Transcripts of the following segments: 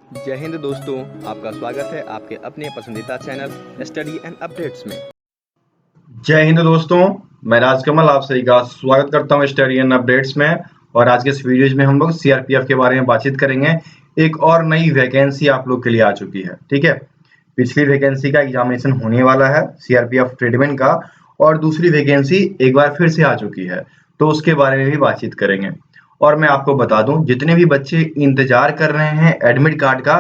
जय हिंद दोस्तों, आपका स्वागत है आपके अपने पसंदीदा चैनल स्टडी एंड अपडेट्स में। जय हिंद दोस्तों, मैं राजकमल आप सभी का स्वागत करता हूं स्टडी एंड अपडेट्स में। और आज के इस वीडियो में हम लोग सीआरपीएफ के बारे में बातचीत करेंगे। एक और नई वैकेंसी आप लोग के लिए आ चुकी है, ठीक है। पिछली वैकेंसी का एग्जामिनेशन होने वाला है सीआरपीएफ ट्रेडमैन का, और दूसरी वैकेंसी एक बार फिर से आ चुकी है, तो उसके बारे में भी बातचीत करेंगे। और मैं आपको बता दूं, जितने भी बच्चे इंतजार कर रहे हैं एडमिट कार्ड का,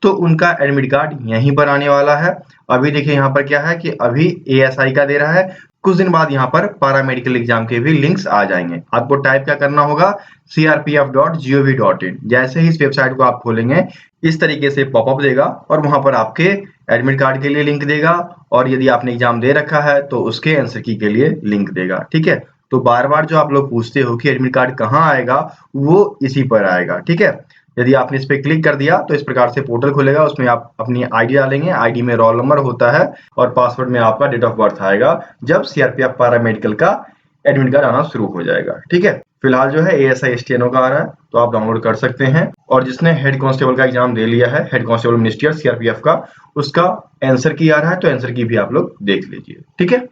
तो उनका एडमिट कार्ड यहीं पर आने वाला है। अभी देखिए यहाँ पर क्या है कि अभी एएसआई का दे रहा है, कुछ दिन बाद यहाँ पर पैरामेडिकल एग्जाम के भी लिंक्स आ जाएंगे। आपको टाइप क्या करना होगा, crpf.gov.in। जैसे ही इस वेबसाइट को आप खोलेंगे, इस तरीके से पॉपअप देगा और वहां पर आपके एडमिट कार्ड के लिए लिंक देगा, और यदि आपने एग्जाम दे रखा है तो उसके आंसर की के लिए लिंक देगा, ठीक है। तो बार बार जो आप लोग पूछते हो कि एडमिट कार्ड कहाँ आएगा, वो इसी पर आएगा, ठीक है। यदि आपने इस पे क्लिक कर दिया तो इस प्रकार से पोर्टल खुलेगा, उसमें आप अपनी आईडी डालेंगे, आईडी में रोल नंबर होता है और पासवर्ड में आपका डेट ऑफ बर्थ आएगा, जब सीआरपीएफ पैरामेडिकल का एडमिट कार्ड आना शुरू हो जाएगा, ठीक है। फिलहाल जो है एएसआई स्टेनो का आ रहा है, तो आप डाउनलोड कर सकते हैं। और जिसने हेड कांस्टेबल का एग्जाम दे लिया है, हेड कांस्टेबल मिनिस्ट्रियल सीआरपीएफ का, उसका आंसर की आ रहा है, तो आंसर की भी आप लोग देख लीजिए, ठीक है।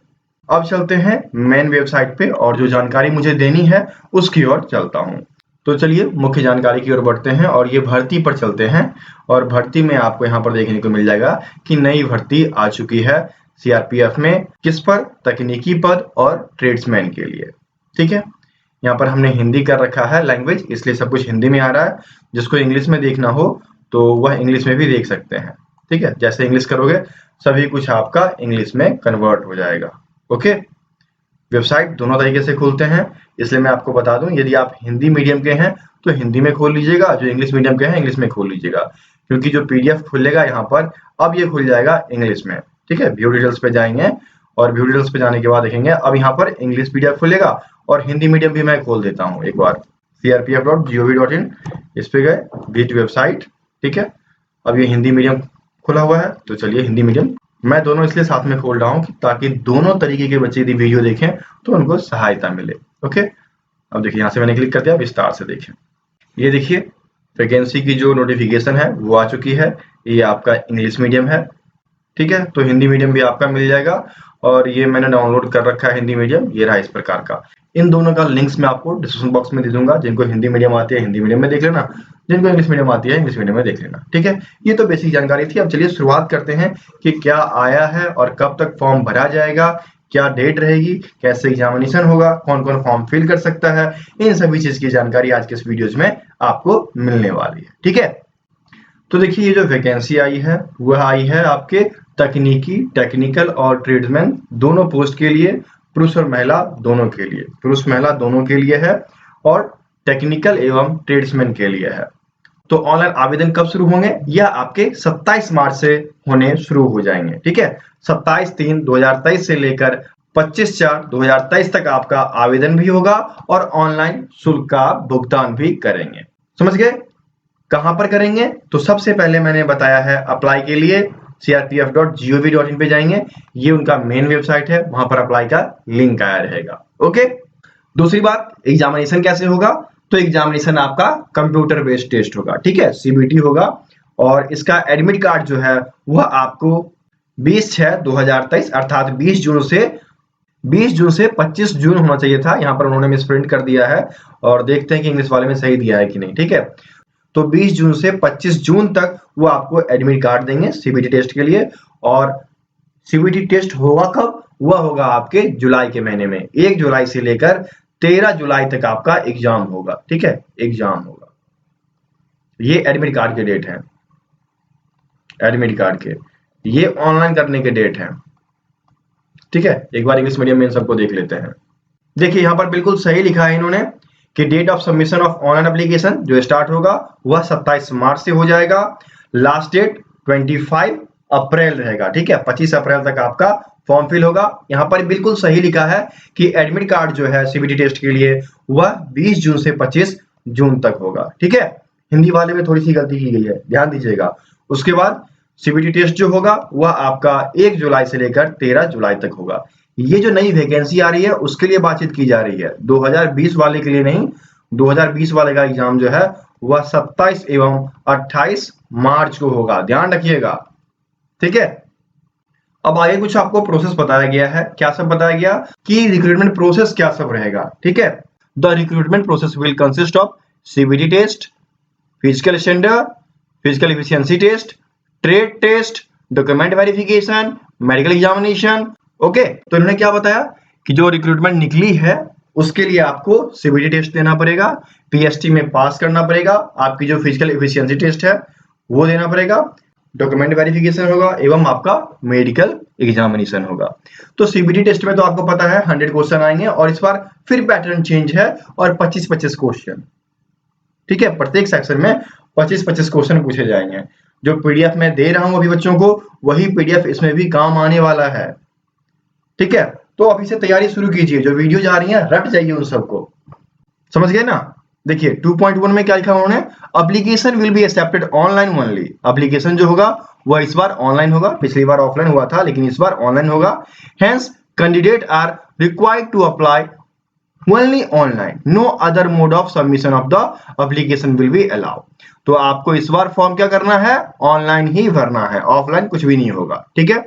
अब चलते हैं मेन वेबसाइट पे, और जो जानकारी मुझे देनी है उसकी ओर चलता हूं। तो चलिए मुख्य जानकारी की ओर बढ़ते हैं और ये भर्ती पर चलते हैं। और भर्ती में आपको यहाँ पर देखने को मिल जाएगा कि नई भर्ती आ चुकी है सीआरपीएफ में। किस पर? तकनीकी पद और ट्रेड्समैन के लिए, ठीक है। यहाँ पर हमने हिंदी कर रखा है लैंग्वेज, इसलिए सब कुछ हिंदी में आ रहा है। जिसको इंग्लिश में देखना हो तो वह इंग्लिश में भी देख सकते हैं, ठीक है। जैसे इंग्लिश करोगे सभी कुछ आपका इंग्लिश में कन्वर्ट हो जाएगा, ओके। वेबसाइट दोनों तरीके से खुलते हैं, इसलिए मैं आपको बता दूं, यदि आप हिंदी मीडियम के हैं तो हिंदी में खोल लीजिएगा, जो इंग्लिश मीडियम के हैं इंग्लिश में खोल लीजिएगा, क्योंकि जो पीडीएफ खुलेगा यहाँ पर अब ये खुल जाएगा इंग्लिश में, ठीक है। व्यू डिटेल्स पे जाएंगे और व्यू डिटेल्स पे जाने के बाद देखेंगे अब यहाँ पर इंग्लिश पीडीएफ खुलेगा, और हिंदी मीडियम भी मैं खोल देता हूँ एक बार, crpf.gov.in। इस पे गए, विजिट वेबसाइट, ठीक है। अब ये हिंदी मीडियम खुला हुआ है, तो चलिए हिंदी मीडियम मैं दोनों इसलिए साथ में खोल रहा हूँ कि ताकि दोनों तरीके के बच्चे यदि वीडियो देखें तो उनको सहायता मिले, ओके। अब देखिए यहाँ से मैंने क्लिक कर दिया, विस्तार से देखें। ये देखिए वैकेंसी की जो नोटिफिकेशन है वो आ चुकी है। ये आपका इंग्लिश मीडियम है, ठीक है। तो हिंदी मीडियम भी आपका मिल जाएगा, और ये मैंने डाउनलोड कर रखा है हिंदी मीडियम, ये रहा इस प्रकार का। इन दोनों का लिंक्स मैं आपको डिस्क्रिप्शन बॉक्स में दे दूंगा। जिनको हिंदी मीडियम आती है हिंदी मीडियम में देख लेना, जिनको इंग्लिश मीडियम आती है इंग्लिश मीडियम में देख लेना, ठीक है। ये तो बेसिक जानकारी थी। अब चलिए शुरुआत करते हैं कि क्या आया है और कब तक फॉर्म भरा जाएगा, क्या डेट रहेगी, कैसे एग्जामिनेशन होगा, कौन कौन फॉर्म फिल कर सकता है, इन सभी चीज की जानकारी आज के इस वीडियोज में आपको मिलने वाली है, ठीक है। तो देखिए ये जो वैकेंसी आई है वह आई है आपके तकनीकी, टेक्निकल और ट्रेड्समैन दोनों पोस्ट के लिए, पुरुष और महिला दोनों के लिए, पुरुष महिला दोनों के लिए है, और टेक्निकल एवं ट्रेड्समैन के लिए है। तो ऑनलाइन आवेदन कब शुरू होंगे? यह आपके 27 मार्च से होने शुरू हो जाएंगे, ठीक है। 27/3/2023 से लेकर 25/4/2023 तक आपका आवेदन भी होगा, और ऑनलाइन शुल्क का भुगतान भी करेंगे। समझ गए? कहां पर करेंगे? तो सबसे पहले मैंने बताया है अप्लाई के लिए crpf.gov.in पे जाएंगे, ये उनका मेन वेबसाइट है, वहां पर अप्लाई का लिंक आया रहेगा, ओके। दूसरी बात, एग्जामिनेशन कैसे होगा? तो एग्जामिनेशन आपका कंप्यूटर बेस्ड टेस्ट होगा, ठीक है, सीबीटी होगा। और इसका एडमिट कार्ड जो है वह आपको 20/6/2023 अर्थात 20 जून से 25 जून होना चाहिए था, यहाँ पर उन्होंने मिसप्रिंट कर दिया है, और देखते हैं कि इंग्लिश वाले में सही दिया है कि नहीं, ठीक है। तो 20 जून से 25 जून तक वो आपको एडमिट कार्ड देंगे सीबीटी टेस्ट के लिए। और सीबीटी टेस्ट होगा कब? वह होगा आपके जुलाई के महीने में, 1 जुलाई से लेकर 13 जुलाई तक आपका एग्जाम होगा, ठीक है, एग्जाम होगा। ये एडमिट कार्ड के डेट हैं, एडमिट कार्ड के, ये ऑनलाइन करने के डेट हैं, ठीक है। एक बार इंग्लिश मीडियम में इन सबको देख लेते हैं। देखिए यहाँ पर बिल्कुल सही लिखा है इन्होंने कि date of submission of online application जो स्टार्ट होगा वह 27 मार्च से हो जाएगा। लास्ट डेट 25 अप्रैल रहेगा, ठीक है, 25 अप्रैल तक आपका फॉर्म फिल होगा। यहाँ पर बिल्कुल सही लिखा है कि एडमिट कार्ड जो है सीबीटी टेस्ट के लिए वह 20 जून से 25 जून तक होगा, ठीक है। हिंदी वाले में थोड़ी सी गलती की गई है, ध्यान दीजिएगा। उसके बाद सीबीटी टेस्ट जो होगा वह आपका 1 जुलाई से लेकर 13 जुलाई तक होगा। ये जो नई वैकेंसी आ रही है उसके लिए बातचीत की जा रही है, 2020 वाले के लिए नहीं। 2020 वाले का एग्जाम जो है वह 27 एवं 28 मार्च को होगा, ध्यान रखिएगा, ठीक है। अब आगे कुछ आपको प्रोसेस बताया गया है, क्या सब बताया गया कि रिक्रूटमेंट प्रोसेस क्या सब रहेगा, ठीक है। The recruitment process will consist of CBT test, physical standard, physical efficiency test, trade test, document verification, medical examination. Okay, तो इन्होंने क्या बताया कि जो रिक्रूटमेंट निकली है उसके लिए आपको सीबीटी टेस्ट देना पड़ेगा, पीएसटी में पास करना पड़ेगा, आपकी जो फिजिकल एफिशिएंसी टेस्ट है वो देना पड़ेगा, डॉक्यूमेंट वेरिफिकेशन होगा एवं आपका मेडिकल एग्जामिनेशन होगा। तो सीबीटी टेस्ट में तो आपको पता है 100 क्वेश्चन आएंगे और इस बार फिर पैटर्न चेंज है और 25-25 क्वेश्चन, ठीक है। प्रत्येक सेक्शन में 25-25 क्वेश्चन पूछे जाएंगे। जो पीडीएफ में दे रहा हूं अभी बच्चों को, वही पीडीएफ इसमें भी काम आने वाला है, ठीक है। तो अभी से तैयारी शुरू कीजिए, जो वीडियो जा रही है रट जाइए उन सबको, समझ गए ना। देखिए 2.1 में क्या लिखा उन्होंने, application will be accepted online only. Application जो होगा वह इस बार ऑनलाइन होगा, पिछली बार ऑफलाइन हुआ था लेकिन इस बार ऑनलाइन होगा। Hence candidate are required to apply only online, no other mode of submission of the application will be allow. तो आपको इस बार फॉर्म क्या करना है, ऑनलाइन ही भरना है, ऑफलाइन कुछ भी नहीं होगा, ठीक है।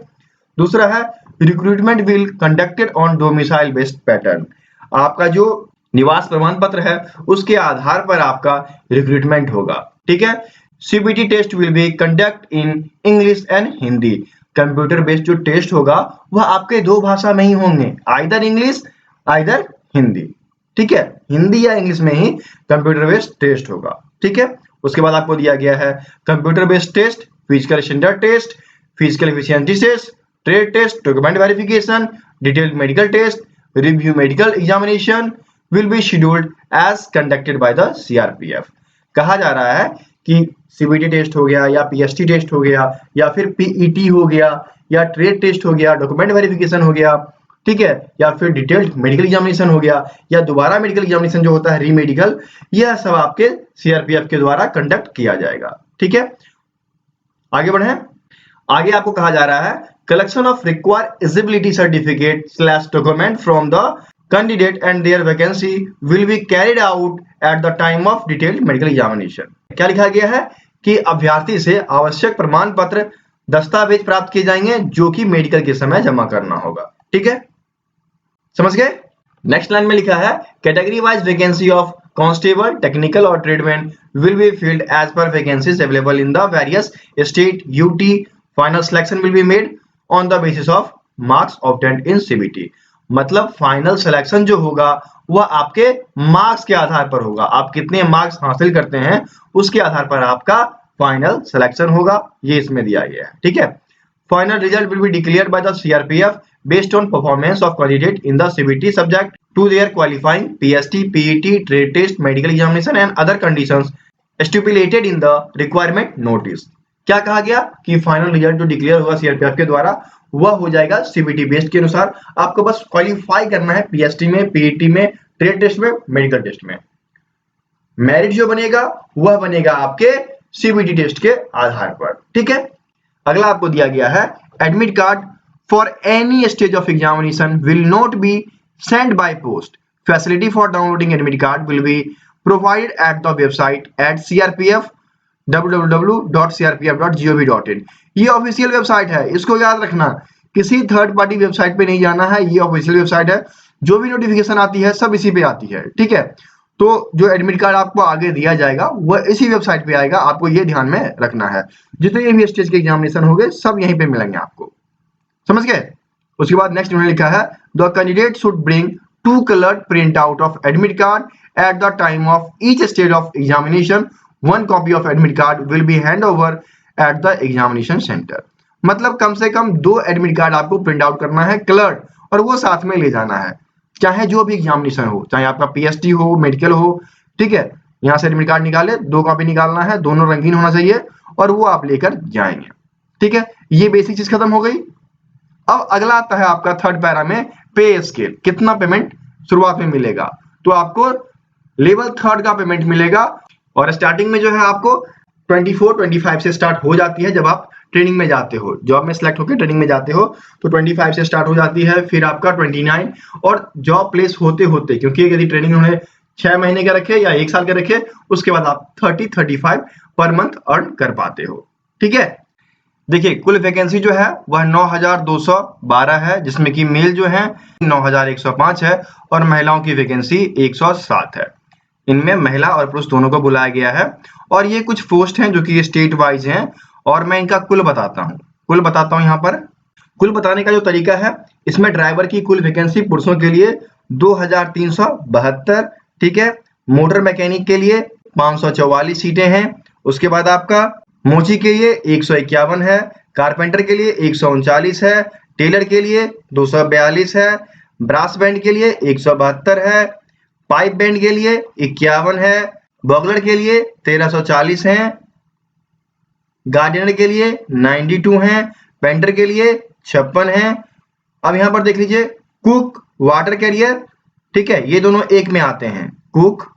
दूसरा है recruitment will conducted on domicile based pattern. आपका जो निवास प्रमाण पत्र है उसके आधार पर आपका रिक्रूटमेंट होगा, ठीक है। CBT test will be conduct in English and Hindi. Computer based जो टेस्ट होगा वह आपके दो भाषा में ही होंगे, आइदर इंग्लिश आइदर हिंदी, ठीक है। हिंदी या इंग्लिश में ही कंप्यूटर बेस्ड टेस्ट होगा, ठीक है। उसके बाद आपको दिया गया है computer based test, physical standard test, physical efficiency test, trade test, document verification, detailed medical test, review medical examination will be scheduled as conducted by the CRPF। कहा जा रहा है कि सीबीटी टेस्ट हो गया या पीएसटी टेस्ट हो गया या फिर पीईटी हो गया या ट्रेड टेस्ट हो गया, डॉक्यूमेंट वेरिफिकेशन हो गया, ठीक है, या फिर डिटेल्ड मेडिकल एग्जामिनेशन हो गया या दोबारा मेडिकल एग्जामिनेशन जो होता है रीमेडिकल, यह सब आपके सीआरपीएफ के द्वारा कंडक्ट किया जाएगा, ठीक है। आगे बढ़े, आगे आपको कहा जा रहा है collection of required eligibility certificate / document from the candidate and their vacancy will be carried out at the time of detailed medical examination। क्या लिखा गया है कि अभ्यर्थी से आवश्यक प्रमाण पत्र दस्तावेज प्राप्त किए जाएंगे जो कि मेडिकल के समय जमा करना होगा, ठीक है, समझ गए। नेक्स्ट लाइन में लिखा है category wise vacancy of constable, technical और tradesman will be filled as per vacancies available in the various state UT. Final selection will be made on the basis of marks obtained in CBT. मतलब final selection जो होगा वह आपके marks के आधार पर होगा, आप कितने मार्क्स हासिल करते हैं उसके आधार पर आपका फाइनल सिलेक्शन होगा, ये इसमें दिया गया है, ठीक है। Final result will be declared by the CRPF based on performance of candidate in the CBT subject to their qualifying PST, PET, trade test, medical examination and other conditions stipulated in the requirement notice. क्या कहा गया कि final result जो declare होगा CRPF के द्वारा वह हो जाएगा सीबीटी बेस्ड के अनुसार। आपको बस क्वालिफाई करना है पीएसटी में, पीईटी में, ट्रेड टेस्ट में, मेडिकल टेस्ट में। मेरिट जो बनेगा वह बनेगा आपके सीबीटी टेस्ट के आधार पर, ठीक है। अगला आपको दिया गया है admit card for any stage of examination will not be send by post. Facility for downloading admit card will be provided at the website eight CRPF www.crpf.gov.in। ये ऑफिशियल वेबसाइट है, इसको याद रखना, किसी थर्ड पार्टी वेबसाइट पे नहीं जाना है, ये ऑफिशियल वेबसाइट है, जो भी नोटिफिकेशन आती है सब इसी पे आती है, ठीक है। तो जो एडमिट कार्ड आपको आगे दिया जाएगा वह इसी वेबसाइट पे आएगा, आपको ये ध्यान में रखना है। जितने भी स्टेज के एग्जामिनेशन होंगे सब यहीं पे मिलेंगे आपको, समझ गए। उसके बाद नेक्स्ट उन्होंने लिखा है the candidate should bring 2 coloured print out of admit card eight the time of each stage of examination. 1 copy of admit card will be hand over at the examination centre. मतलब कम से कम 2 admit card आपको print out करना है coloured, और वो साथ में ले जाना है, चाहे जो भी एग्जामिनेशन हो, चाहे आपका पीएसटी हो, मेडिकल हो, ठीक है। यहाँ से एडमिट कार्ड निकाले, 2 कॉपी निकालना है, दोनों रंगीन होना चाहिए और वो आप लेकर जाएंगे, ठीक है। ये बेसिक चीज खत्म हो गई। अब अगला आता है आपका थर्ड पैरा में पे स्केल, कितना पेमेंट शुरुआत में मिलेगा। तो आपको लेवल 3 का पेमेंट मिलेगा और स्टार्टिंग में जो है आपको 24-25 से स्टार्ट हो जाती है। जब आप ट्रेनिंग में जाते हो, जॉब में सिलेक्ट होकर ट्रेनिंग में जाते हो तो 25 से स्टार्ट हो जाती है, फिर आपका 29 और जॉब प्लेस होते होते, क्योंकि यदि ट्रेनिंग उन्होंने 6 महीने का रखे या 1 साल का रखे, उसके बाद आप 30-35 पर मंथ अर्न कर पाते हो। ठीक है, देखिए कुल वैकेंसी जो है वह 9212 है, जिसमें कि मेल जो है 9105 है और महिलाओं की वैकेंसी 107 है। इनमें महिला और पुरुष दोनों को बुलाया गया है और ये कुछ पोस्ट हैं जो कि स्टेट वाइज हैं और मैं इनका कुल बताता हूँ यहाँ पर। कुल बताने का जो तरीका है, इसमें ड्राइवर की कुल वैकेंसी पुरुषों के लिए 2372, ठीक है। मोटर मैकेनिक के लिए 544 सीटें हैं। उसके बाद आपका मोची के लिए 151 है, कारपेंटर के लिए 139 है, टेलर के लिए 242 है, ब्रास बैंड के लिए 172 है, पाइप बैंड के लिए 51 है, बॉगलर के लिए 1340 है, गार्डियनर के लिए 92 हैं, पेंटर के लिए 56 हैं। अब यहाँ पर देख लीजिए कुक, वाटर कैरियर, ठीक है, ये दोनों एक में आते हैं, कुक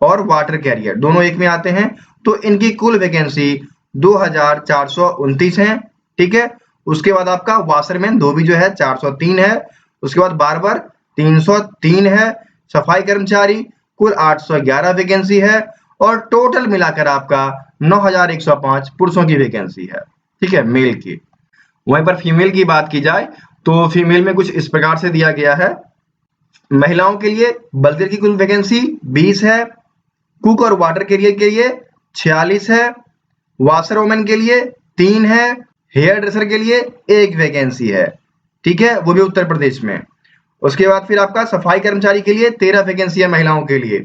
और वाटर कैरियर दोनों एक में आते हैं, तो इनकी कुल वैकेंसी 2429 है, ठीक है। उसके बाद आपका वाशरमैन धोबी जो है 403 है, उसके बाद बार्बर 303 है, सफाई कर्मचारी कुल 811 वैकेंसी है और टोटल मिलाकर आपका 9105 पुरुषों की वैकेंसी है, ठीक है, मेल की। वहीं पर फीमेल की बात की जाए तो फीमेल में कुछ इस प्रकार से दिया गया है। महिलाओं के लिए बल्कर की कुल वैकेंसी 20 है, कुक और वाटर कैरियर के लिए 46 है, वाशर वोमेन के लिए 3 है, हेयर ड्रेसर के लिए 1 वैकेंसी है, ठीक है, वो भी उत्तर प्रदेश में। उसके बाद फिर आपका सफाई कर्मचारी के लिए 13 वैकेंसी है महिलाओं के लिए,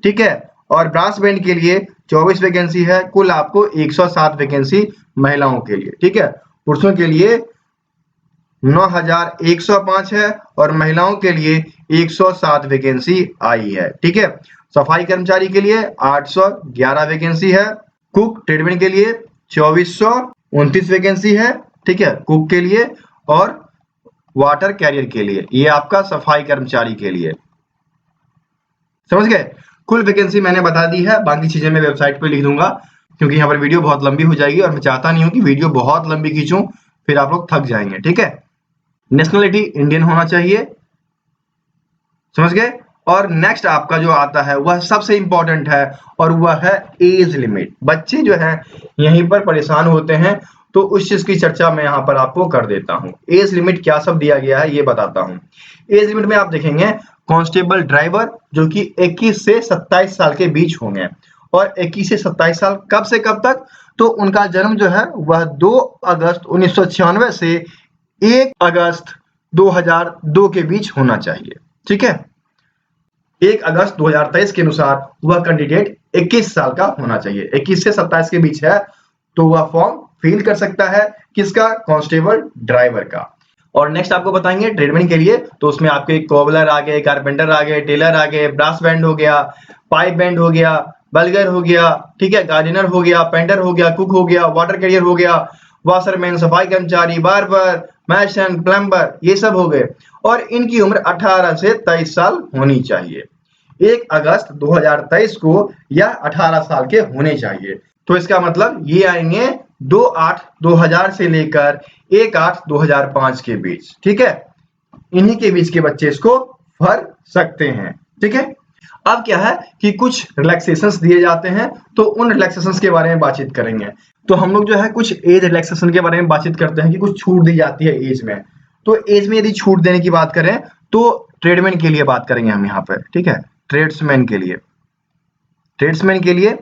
ठीक है, और ब्रास बैंड के लिए 24 वैकेंसी है। कुल आपको 107 वैकेंसी महिलाओं के लिए, ठीक है। पुरुषों के लिए 9105 है और महिलाओं के लिए 107 वैकेंसी आई है, ठीक है। सफाई कर्मचारी के लिए 811 वैकेंसी है, कुक ट्रेडमैन के लिए 2429 वैकेंसी है, ठीक है, कुक के लिए, और वाटर कैरियर के लिए, ये आपका सफाई कर्मचारी के लिए। समझ गए? कुल वैकेंसी मैंने बता दी है, बाकी चीजें मैं वेबसाइट पे लिख दूंगा क्योंकि यहाँ पर वीडियो बहुत लंबी हो जाएगी और मैं चाहता नहीं हूँ कि वीडियो बहुत लंबी खींचूं, फिर आप लोग थक जाएंगे, ठीक है। नेशनलिटी इंडियन होना चाहिए, समझ गए। और नेक्स्ट आपका जो आता है वह सबसे इंपॉर्टेंट है और वह है एज लिमिट। बच्चे जो है यहीं पर परेशान होते हैं, तो उस चीज की चर्चा मैं यहाँ पर आपको कर देता हूँ। एज लिमिट क्या सब दिया गया है ये बताता हूँ। एज लिमिट में आप देखेंगे कांस्टेबल ड्राइवर जो कि 21 से 27 साल के बीच होंगे, और 21 से 27 साल कब से कब तक, तो उनका जन्म जो है वह 2 अगस्त 1996 से 1 अगस्त 2002 के बीच होना चाहिए, ठीक है। 1 अगस्त 2023 के अनुसार वह कैंडिडेट 21 साल का होना चाहिए। 21 से 27 के बीच है तो वह फॉर्म फिल कर सकता है, किसका, कांस्टेबल ड्राइवर का। और नेक्स्ट आपको बताएंगे ट्रेडमैन के लिए, तो उसमें आपके कोबलर आ गए, कारपेंटर आ गए, टेलर आ गए, ब्रास बैंड हो गया, पाइप बैंड हो गया, बल्गर हो गया, ठीक है, गार्डनर हो गया, पेंटर हो गया, कुक हो गया, वाटर कैरियर हो गया, वाशरमैन, सफाई कर्मचारी, बार्बर, मैसन, प्लम्बर, ये सब हो गए। और इनकी उम्र 18 से 23 साल होनी चाहिए। 1 अगस्त 2023 को या 18 साल के होने चाहिए। तो इसका मतलब ये आएंगे 2/8/2000 से लेकर 1/8/2005 के बीच, ठीक है। इन्हीं के बीच के बच्चे इसको भर सकते हैं, ठीक है। अब क्या है कि कुछ रिलैक्सेशंस दिए जाते हैं, तो उन रिलैक्सेशंस के बारे में बातचीत करेंगे। तो हम लोग जो है कुछ एज रिलैक्सेशन के बारे में बातचीत करते हैं कि कुछ छूट दी जाती है एज में। तो एज में यदि छूट देने की बात करें तो ट्रेडमैन के लिए बात करेंगे हम यहाँ पर, ठीक है। ट्रेड्समैन के लिए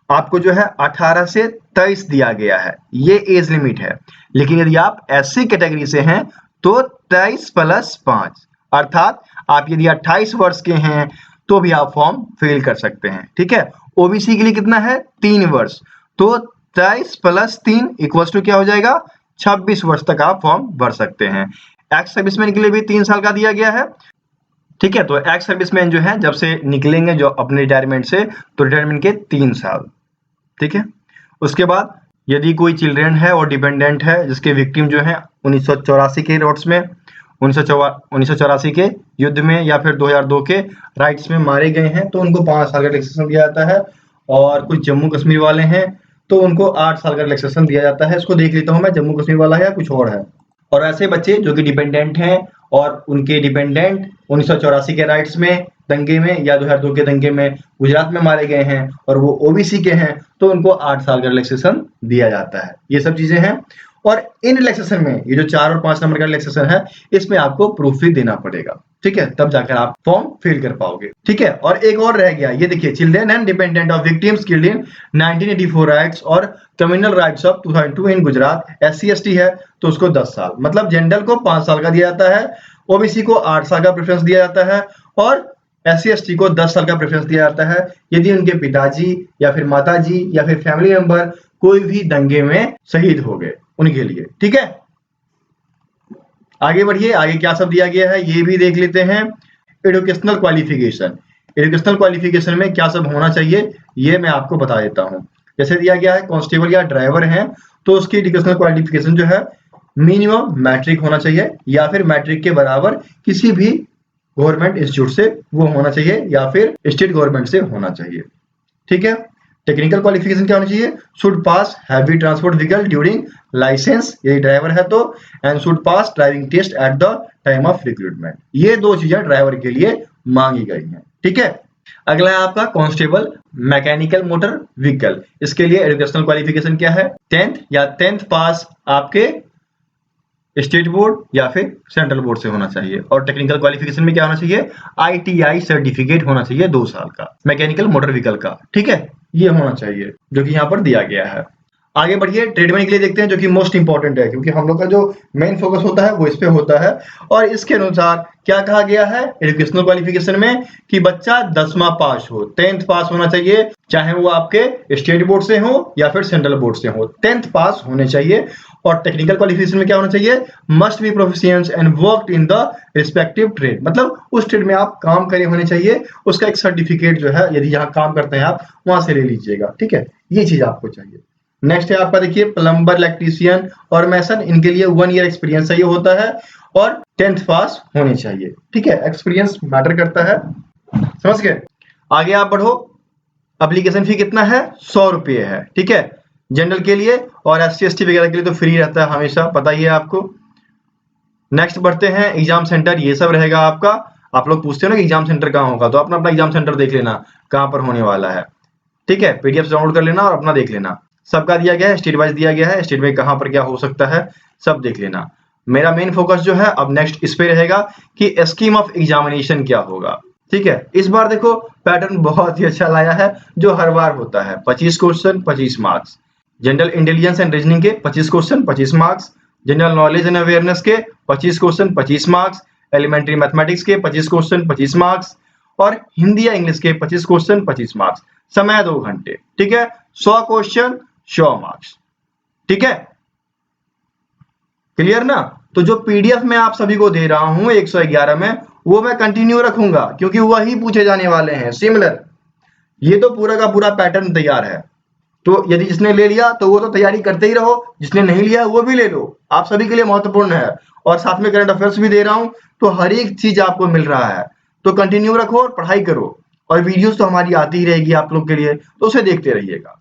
आपको जो है 18 से 23 दिया गया है, ये एज लिमिट है। लेकिन यदि आप एससी कैटेगरी से हैं तो 23 + 5, अर्थात आप यदि 28 वर्ष के हैं तो भी आप फॉर्म फिल कर सकते हैं, ठीक है। ओबीसी के लिए कितना है, 3 वर्ष, तो 23 + 3 = क्या हो जाएगा, 26 वर्ष तक आप फॉर्म भर सकते हैं। एक्स सर्विसमैन के लिए भी 3 साल का दिया गया है, ठीक है। तो एक्स सर्विसमैन जो है जब से निकलेंगे जो अपने रिटायरमेंट से, तो रिटायरमेंट के 3 साल, ठीक है। उसके बाद यदि कोई चिल्ड्रन है और डिपेंडेंट है जिसके विक्टिम जो है 1984 के रोड्स में, 1984 के युद्ध में या फिर 2002 के राइट्स में मारे गए हैं, तो उनको 5 साल का रिलैक्सेशन दिया जाता है। और कुछ जम्मू कश्मीर वाले हैं तो उनको 8 साल का रिलैक्सेशन दिया जाता है। इसको देख लेता हूं मैं, जम्मू कश्मीर वाला है या कुछ और है। और ऐसे बच्चे जो कि डिपेंडेंट हैं और उनके डिपेंडेंट 1984 के राइट्स में दंगे में या 2002 के दंगे में गुजरात में मारे गए हैं और वो ओबीसी के हैं, तो उनको 8 साल का रिलैक्सेशन दिया जाता है। ये सब चीजें हैं। और इन रिलैक्सेशन में ये जो 4 और 5 नंबर का रिलैक्सेशन है, इसमें आपको प्रूफ भी देना पड़ेगा, ठीक है, तब जाकर आप फॉर्म फिल कर पाओगे, ठीक है। और एक और रह गया, ये देखिए, children and dependent of victims killed in 1984 riots और communal riots of 2002 in Gujarat, SC/ST है तो उसको 10 साल, मतलब जनरल को 5 साल का दिया जाता है, ओबीसी को 8 साल का प्रेफरेंस दिया जाता है और SC/ST को 10 साल का प्रेफरेंस दिया जाता है यदि उनके पिताजी या फिर माताजी या फिर फैमिली मेंबर कोई भी दंगे में शहीद हो गए उनके लिए, ठीक है। आगे बढ़िए, आगे क्या सब दिया गया है ये भी देख लेते हैं। एजुकेशनल क्वालिफिकेशन, एजुकेशनल क्वालिफिकेशन में क्या सब होना चाहिए ये मैं आपको बता देता हूं। जैसे दिया गया है कांस्टेबल या ड्राइवर है तो उसकी एजुकेशनल क्वालिफिकेशन जो है मिनिमम मैट्रिक होना चाहिए या फिर मैट्रिक के बराबर किसी भी गवर्नमेंट इंस्टीट्यूट से वो होना चाहिए या फिर स्टेट गवर्नमेंट से होना चाहिए, ठीक है। टेक्निकल क्वालिफिकेशन क्या होनी चाहिए, should pass heavy transport vehicle during licence, यदि ड्राइवर है तो, and should pass driving test at the time of recruitment. ये 2 चीजें ड्राइवर के लिए मांगी गई हैं, ठीक है। अगला है आपका कांस्टेबल मैकेनिकल मोटर व्हीकल, इसके लिए एजुकेशनल क्वालिफिकेशन क्या है, 10th या 10th पास आपके स्टेट बोर्ड या फिर सेंट्रल बोर्ड से होना चाहिए। और टेक्निकल क्वालिफिकेशन में क्या होना चाहिए, ITI सर्टिफिकेट होना चाहिए 2 साल का मैकेनिकल मोटर व्हीकल का, ठीक है, ये होना चाहिए जो कि यहाँ पर दिया गया है। आगे बढ़िए, ट्रेडमैन के लिए देखते हैं जो कि मोस्ट इंपॉर्टेंट है क्योंकि हम लोग का जो मेन फोकस होता है वो इस पे होता है। और इसके अनुसार क्या कहा गया है एजुकेशनल क्वालिफिकेशन में कि बच्चा 10वां पास हो, 10th पास होना चाहिए, चाहे वो आपके स्टेट बोर्ड से हो या फिर सेंट्रल बोर्ड से हो, 10th पास होने चाहिए। और टेक्निकल क्वालिफिकेशन में क्या होना चाहिए, must be proficient and worked in the respective trade, मतलब उस ट्रेड में आप काम करे होने चाहिए, उसका एक सर्टिफिकेट जो है यदि यहाँ काम करते हैं आप वहां से ले लीजिएगा, ठीक है, ये चीज आपको चाहिए। नेक्स्ट है आपका देखिए प्लम्बर, इलेक्ट्रीशियन और मैसन, इनके लिए 1 ईयर एक्सपीरियंस चाहिए होता है और 10th पास होनी चाहिए, ठीक है, एक्सपीरियंस मैटर करता है, समझ गए। आगे आप बढ़ो, एप्लीकेशन फी कितना है, 100 रुपये है, ठीक है, जनरल के लिए, और SC/ST वगैरह के लिए तो फ्री रहता है हमेशा, पता ही है आपको। नेक्स्ट बढ़ते हैं, एग्जाम सेंटर ये सब रहेगा आपका। आप लोग पूछते हो ना कि एग्जाम सेंटर कहाँ होगा, तो अपना अपना एग्जाम सेंटर देख लेना कहाँ पर होने वाला है, ठीक है, PDF डाउनलोड कर लेना और अपना देख लेना। सबका दिया गया है, स्टेट वाइज दिया गया है, स्टेट में कहां पर क्या हो सकता है सब देख लेना। मेरा मेन फोकस जो है अब नेक्स्ट इस पे रहेगा कि स्कीम ऑफ एग्जामिनेशन क्या होगा, ठीक है। इस बार देखो पैटर्न बहुत ही अच्छा लाया है जो हर बार होता है, 25 question 25 marks, general intelligence and reasoning के 25 question 25 marks, general knowledge and awareness के 25 क्वेश्चन 25 मार्क्स, एलिमेंट्री मैथमेटिक्स के 25 क्वेश्चन 25 मार्क्स और हिंदी या इंग्लिश के 25 क्वेश्चन 25 मार्क्स, समय 2 घंटे, ठीक है, 100 क्वेश्चन 100 मार्क्स, ठीक है, क्लियर ना। तो जो PDF में आप सभी को दे रहा हूं 111 में, वो मैं कंटिन्यू रखूंगा क्योंकि वही पूछे जाने वाले हैं सिमिलर। ये तो पूरा का पूरा पैटर्न तैयार है, तो यदि जिसने ले लिया तो वो तो तैयारी करते ही रहो, जिसने नहीं लिया वो भी ले लो, आप सभी के लिए महत्वपूर्ण है। और साथ में करंट अफेयर्स भी दे रहा हूं, तो हर एक चीज आपको मिल रहा है, तो कंटिन्यू रखो और पढ़ाई करो। और वीडियोस तो हमारी आती ही रहेगी आप लोग के लिए, तो उसे देखते रहिएगा।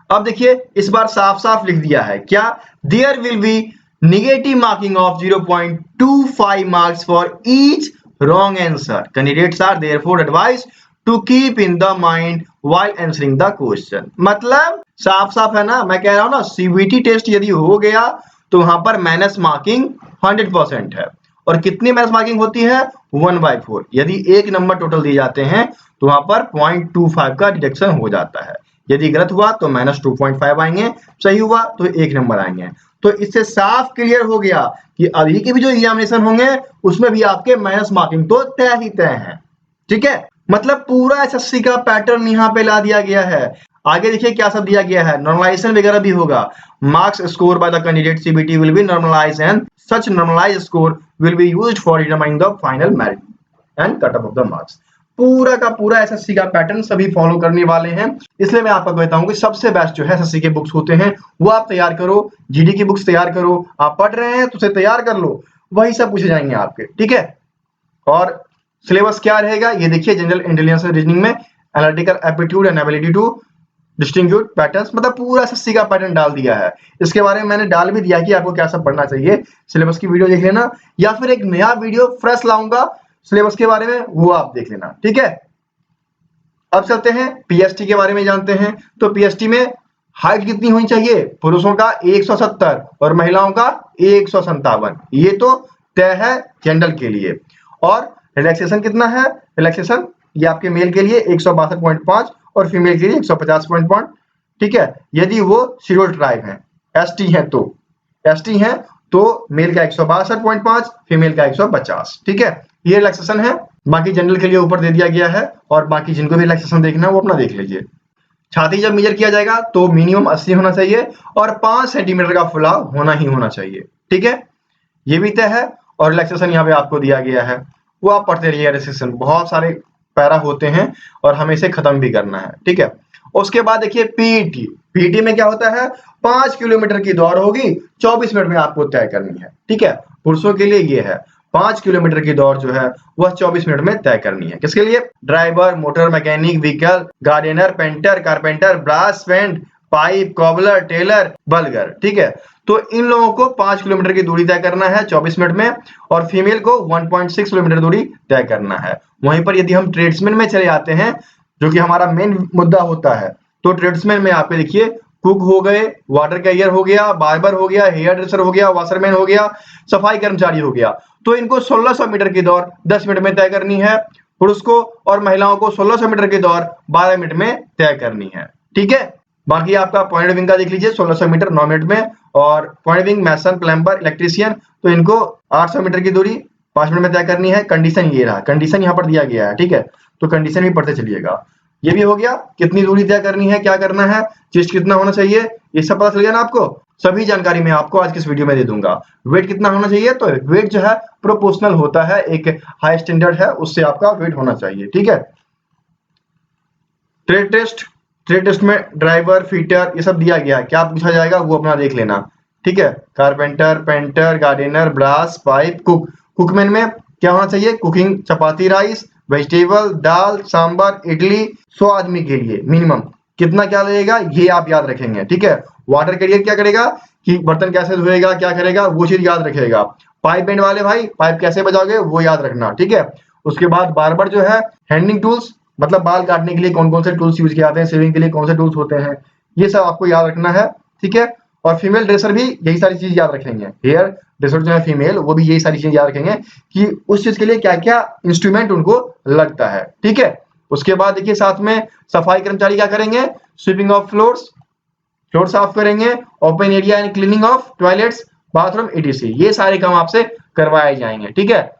अब देखिए इस बार साफ साफ लिख दिया है क्या, there will be negative marking of 0.25 marks for each wrong answer, candidates are therefore advised to keep in the mind while answering the question. मतलब साफ साफ है ना, मैं कह रहा हूं ना, CBT टेस्ट यदि हो गया तो वहां पर माइनस मार्किंग 100% है। और कितनी माइनस मार्किंग होती है, 1/4। यदि 1 नंबर टोटल दिए जाते हैं तो वहां पर 0.25 का डिडक्शन हो जाता है, यदि गलत हुआ तो -2.5 आएंगे, सही हुआ तो 1 नंबर आएंगे। तो इससे साफ क्लियर हो गया कि अभी के भी जो एग्जामिनेशन होंगे उसमें भी आपके माइनस मार्किंग तो तय ही तय है, ठीक है। मतलब पूरा SSC का पैटर्न यहाँ पे ला दिया गया है। आगे देखिए क्या सब दिया गया है, नॉर्मलाइजेशन वगैरह भी होगा। Marks score by the candidate CBT will be normalised and such normalised score will be used for determining the final merit and cut off the marks. पूरा का पूरा SSC का पैटर्न सभी फॉलो करने वाले हैं, इसलिए मैं आपको कहता हूं कि सबसे बेस्ट जो है SSC के बुक्स होते हैं वो आप तैयार करो, GD की बुक्स तैयार करो। आप पढ़ रहे हैं तो उसे तैयार कर लो, वही सब पूछे जाएंगे आपके, ठीक है। और सिलेबस क्या रहेगा ये देखिए, जनरल इंटेलिजेंस एंड रीजनिंग में analytical aptitude and ability to distinguish patterns, मतलब पूरा SSC का पैटर्न डाल दिया है। इसके बारे में मैंने डाल भी दिया कि आपको क्या सब पढ़ना चाहिए, सिलेबस की वीडियो देख लेना, या फिर एक नया वीडियो फ्रेश लाऊंगा सिलेबस के बारे में, वो आप देख लेना, ठीक है। अब चलते हैं पीएसटी के बारे में जानते हैं। तो पीएसटी में हाइट कितनी होनी चाहिए? पुरुषों का 170 और महिलाओं का 157। ये तो तय है जनरल के लिए। और रिलैक्सेशन कितना है? रिलैक्सेशन ये आपके मेल के लिए 162.5 और फीमेल के लिए 150.5, ठीक है। यदि वो शेड्यूल्ड ट्राइब है, एसटी है तो, एसटी है तो मेल का 162.5, फीमेल का 150, ठीक है। ये रिलैक्सेशन है। बाकी जनरल के लिए ऊपर दे दिया गया है, और बाकी जिनको भी रिलैक्सेशन देखना है वो अपना देख लीजिए। छाती जब मेजर किया जाएगा तो मिनिमम 80 होना चाहिए और 5 सेंटीमीटर का फुलाव होना ही होना चाहिए, ठीक है। ये भी तय है। और रिलैक्सेशन यहाँ पे आपको दिया गया है, वो आप पढ़ते रहिए। रिलैक्सेशन बहुत सारे पैरा होते हैं और हमें इसे खत्म भी करना है, ठीक है। उसके बाद देखिए पीईटी। पीईटी में क्या होता है? 5 किलोमीटर की दौड़ होगी, 24 मिनट में आपको तय करनी है, ठीक है। पुरुषों के लिए ये है 5 किलोमीटर की दौड़ जो है वह 24 मिनट में तय करनी है। किसके लिए? Driver, motor mechanic, vehicle gardener, painter, carpenter, brass band, pipe, cobbler, tailor, bugler, ठीक है। तो इन लोगों को 5 किलोमीटर की दूरी तय करना है 24 मिनट में, और फीमेल को 1.6 किलोमीटर दूरी तय करना है। वहीं पर यदि हम ट्रेड्समैन में चले जाते हैं, जो कि हमारा मेन मुद्दा होता है, तो ट्रेड्समैन में आपके देखिए कुक हो गए, वाटर कैरियर हो गया, बार्बर हो गया, हेयर ड्रेसर हो गया, वाशरमैन हो गया, सफाई कर्मचारी हो गया। तो इनको 1600 मीटर की दौड़ 10 मिनट में तय करनी है पुरुष को, और महिलाओं को 1600 मीटर की दौड़ 12 मिनट में तय करनी है, ठीक है। बाकी आपका पॉइंट विंग का देख लीजिए 1600 मीटर 9 मिनट में, और पॉइंट विंग, मैसन, प्लम्बर, इलेक्ट्रीशियन, तो इनको 800 मीटर की दूरी 5 मिनट में तय करनी है। कंडीशन ये रहा, कंडीशन यहाँ पर दिया गया है, ठीक है। तो कंडीशन भी पढ़ते चलिएगा। ये भी हो गया, कितनी दूरी तय करनी है, क्या करना है, चेस्ट कितना होना चाहिए, ये सब पता चल गया ना आपको। सभी जानकारी मैं आपको आज की इस वीडियो में दे दूंगा। वेट कितना होना चाहिए? तो वेट जो है प्रोपोर्शनल होता है, एक हाई स्टैंडर्ड है, उससे आपका वेट होना चाहिए, ठीक है। ट्रेड टेस्ट, ट्रेड टेस्ट में ड्राइवर, फीटर, ये सब दिया गया है। क्या पूछा जाएगा वो अपना देख लेना, ठीक है। Carpenter, painter, gardener, brass, pipe, cook. Cook man में क्या होना चाहिए? Cooking, chapati, rice, vegetable, dal, sambar, idli, 100 आदमी के लिए मिनिमम कितना क्या लगेगा, ये आप याद रखेंगे, ठीक है। वाटर कैरियर क्या करेगा कि बर्तन कैसे धोएगा, क्या करेगा, वो चीज याद रखेगा। पाइप बैंड वाले भाई पाइप कैसे बजाओगे वो याद रखना, ठीक है। उसके बाद बार्बर जो है हैंडिंग टूल्स, मतलब बाल काटने के लिए कौन कौन से टूल्स यूज किए जाते हैं, शेविंग के लिए कौन से टूल्स होते हैं, ये सब आपको याद रखना है, ठीक है। और फीमेल ड्रेसर भी यही सारी चीज याद रखेंगे। हेयर ड्रेसर जो है फीमेल, वो भी यही सारी चीज याद रखेंगे कि उस चीज के लिए क्या क्या इंस्ट्रूमेंट उनको लगता है, ठीक है। उसके बाद देखिए साथ में सफाई कर्मचारी क्या करेंगे? स्वीपिंग ऑफ फ्लोर्स, फ्लोर साफ करेंगे, open area and cleaning of toilets, bathroom, etc, ये सारे काम आपसे करवाए जाएंगे, ठीक है।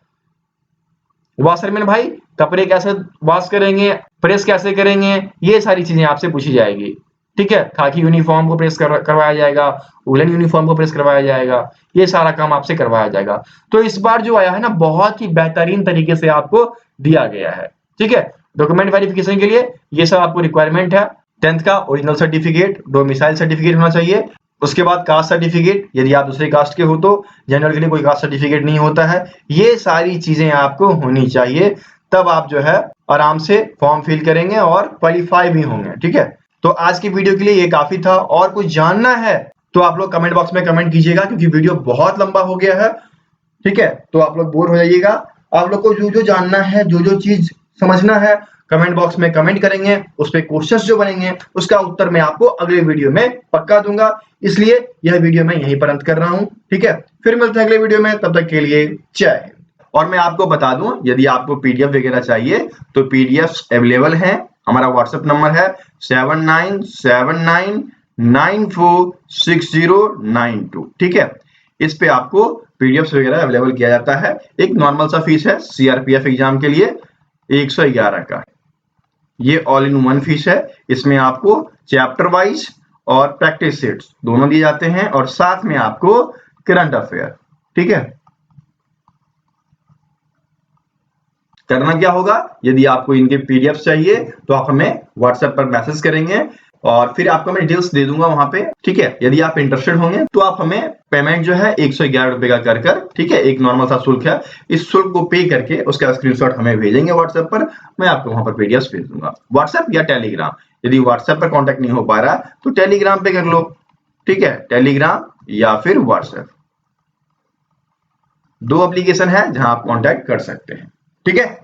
वॉशरमैन भाई कपड़े कैसे वॉश करेंगे, प्रेस कैसे करेंगे, ये सारी चीजें आपसे पूछी जाएगी, ठीक है। खाकी यूनिफॉर्म को प्रेस करवाया जाएगा, वुलन यूनिफॉर्म को प्रेस करवाया जाएगा, ये सारा काम आपसे करवाया जाएगा। तो इस बार जो आया है ना, बहुत ही बेहतरीन तरीके से आपको दिया गया है, ठीक है। डॉक्यूमेंट वेरिफिकेशन के लिए ये सब आपको रिक्वायरमेंट है। 10th का ओरिजिनल सर्टिफिकेट, डोमिसाइल सर्टिफिकेट होना चाहिए। उसके बाद कास्ट सर्टिफिकेट, यदि आप दूसरे कास्ट के हो तो, जनरल के लिए कोई कास्ट सर्टिफिकेट नहीं होता है। ये सारी चीजें आपको होनी चाहिए, तब आप जो है आराम से फॉर्म फिल करेंगे और क्वालिफाई भी होंगे, ठीक है। तो आज की वीडियो के लिए ये काफी था। और कुछ जानना है तो आप लोग कमेंट बॉक्स में कमेंट कीजिएगा, क्योंकि वीडियो बहुत लंबा हो गया है, ठीक है। तो आप लोग बोर हो जाइएगा। आप लोग को जो जो जानना है, जो जो चीज समझना है, कमेंट बॉक्स में कमेंट करेंगे, उस पे क्वेश्चंस जो बनेंगे उसका उत्तर मैं आपको अगले वीडियो में पक्का दूंगा। इसलिए यह वीडियो मैं यहीं पर अंत कर रहा हूं, ठीक है। फिर मिलते हैं अगले वीडियो में, तब तक के लिए जय हिंद। और मैं आपको बता दूं, यदि आपको पीडीएफ वगैरह चाहिए तो पीडीएफ अवेलेबल है। हमारा व्हाट्सएप नंबर है 7979946092, ठीक है। इस पे आपको पीडीएफ वगैरह अवेलेबल किया जाता है। एक नॉर्मल सा फीस है सीआरपीएफ एग्जाम के लिए 111 का, ये ऑल इन वन फीस है। इसमें आपको चैप्टर वाइज और प्रैक्टिस सेट्स दोनों दिए जाते हैं, और साथ में आपको करंट अफेयर, ठीक है। करना क्या होगा, यदि आपको इनके पीडीएफ चाहिए तो आप हमें व्हाट्सएप पर मैसेज करेंगे, और फिर आपको मैं डिटेल्स दे दूंगा वहां पे, ठीक है। यदि आप इंटरेस्टेड होंगे तो आप हमें पेमेंट जो है 111 रुपए का कर, ठीक है, एक नॉर्मल सा शुल्क है। इस शुल्क को पे करके उसका स्क्रीनशॉट हमें भेजेंगे व्हाट्सएप पर, मैं आपको वहां पर पीडीएफ भेज दूंगा, व्हाट्सएप या टेलीग्राम। यदि व्हाट्सएप पर कॉन्टेक्ट नहीं हो पा रहा तो टेलीग्राम पे कर लो, ठीक है। टेलीग्राम या फिर व्हाट्सएप, 2 एप्लीकेशन है जहां आप कॉन्टेक्ट कर सकते हैं। ठीक है।